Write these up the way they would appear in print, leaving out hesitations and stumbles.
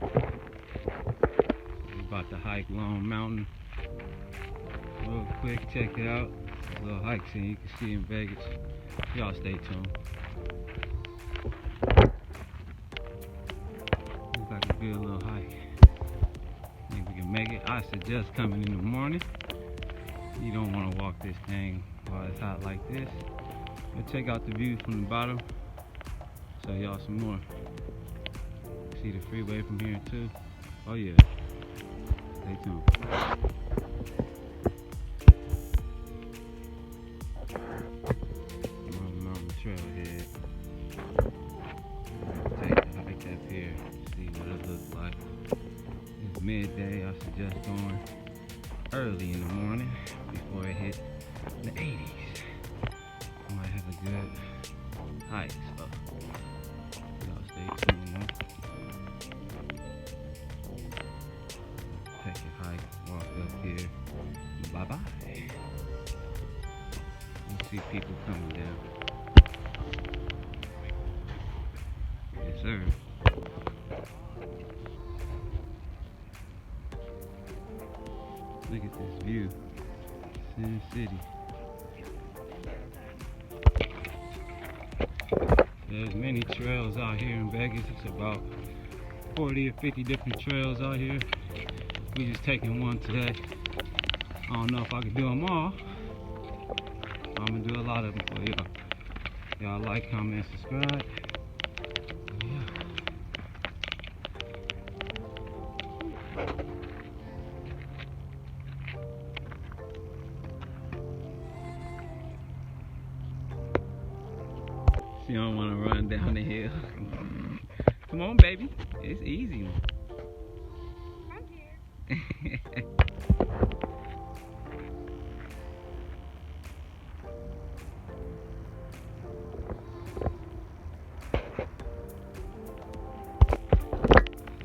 We're about to hike Loan Mountain real quick. Check it out. A little hike scene you can see in Vegas. Y'all stay tuned. Looks like a good little hike. Think we can make it. I suggest coming in the morning. You don't want to walk this thing while it's hot like this. But check out the view from the bottom. Show y'all some more. See the freeway from here too. Oh yeah. Stay tuned. Loan Mountain Trailhead. Take a hike up here. See what it looks like. It's midday. I suggest going early in the morning before it hits the 80s. Might have a good hike, so y'all stay tuned now. Take a hike, walk up here, bye bye. You see people coming down. Yes sir. Look at this view. Sin City. There's many trails out here in Vegas. It's about 40 or 50 different trails out here. We just taking one today. I don't know if I can do them all. I'm gonna do a lot of them for y'all. Y'all like, comment, subscribe. Yeah. You don't want to run down the hill. Come on, baby. It's easy. I'm here.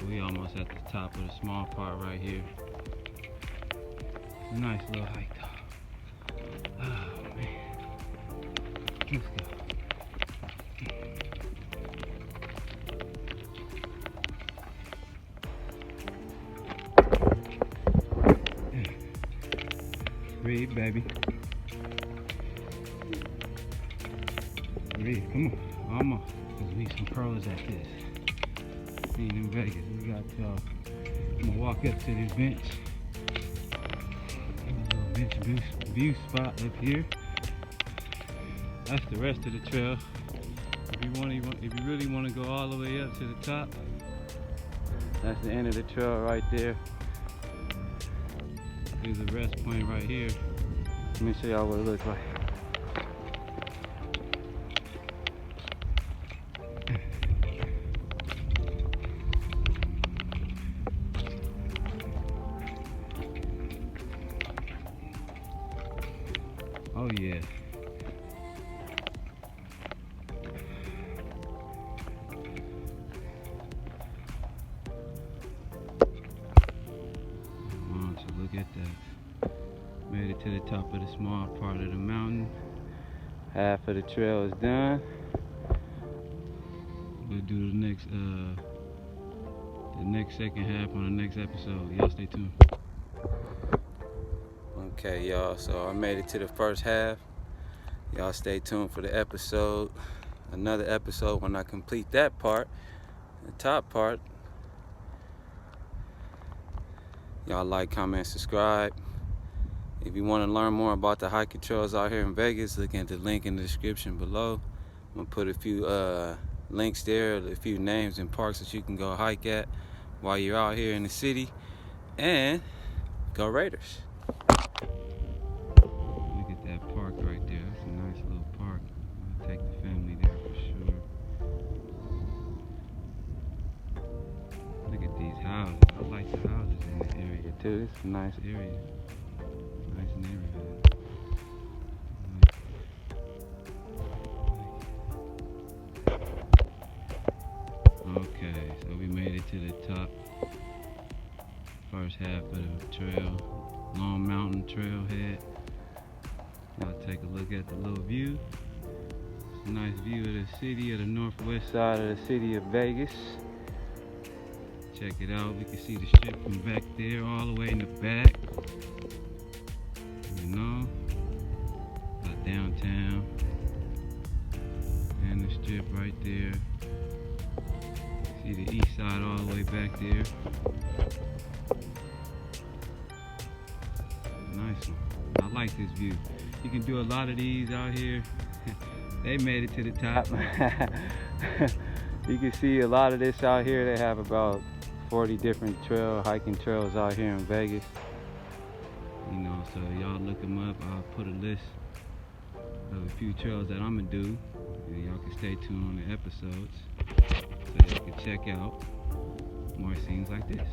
We almost at the top of the small part right here. It's a nice little hike though. Oh man. Let's go. Breathe, baby. Breathe, come on, almost. Cause we some pros at this. Being in Vegas, we got I'm gonna walk up to this bench. A little bench view spot up here. That's the rest of the trail. If you really want to go all the way up to the top, that's the end of the trail right there. There's a rest point right here. Let me show y'all what it looks like. Oh yeah. So look at that. Made it to the top of the small part of the mountain. Half of the trail is done. We'll do the next second half on the next episode. Y'all stay tuned. Okay, y'all. So I made it to the first half. Y'all stay tuned for the episode. Another episode when I complete that part, the top part. Y'all like, comment, subscribe. If you want to learn more about the hiking trails out here in Vegas, look at the link in the description below. I'm gonna put a few links there, a few names and parks that you can go hike at while you're out here in the city. And go Raiders. Look at that park right there. That's a nice little park. I'll take the family there for sure. Look at these houses. I like the houses in the area too. It's a nice area. Nice neighborhood. Okay, so we made it to the top. First half of the trail. Loan Mountain Trailhead. Now take a look at the little view. It's a nice view of the city, of the northwest side of the city of Vegas. Check it out. We can see the strip from back there all the way in the back. You know, got downtown and the strip right there. See the east side all the way back there. Nice one. I like this view. You can do a lot of these out here. They made it to the top. You can see a lot of this out here. They have about 40 different hiking trails out here in Vegas. You know, so y'all look them up. I'll put a list of a few trails that I'm gonna do, and y'all can stay tuned on the episodes so y'all can check out more scenes like this.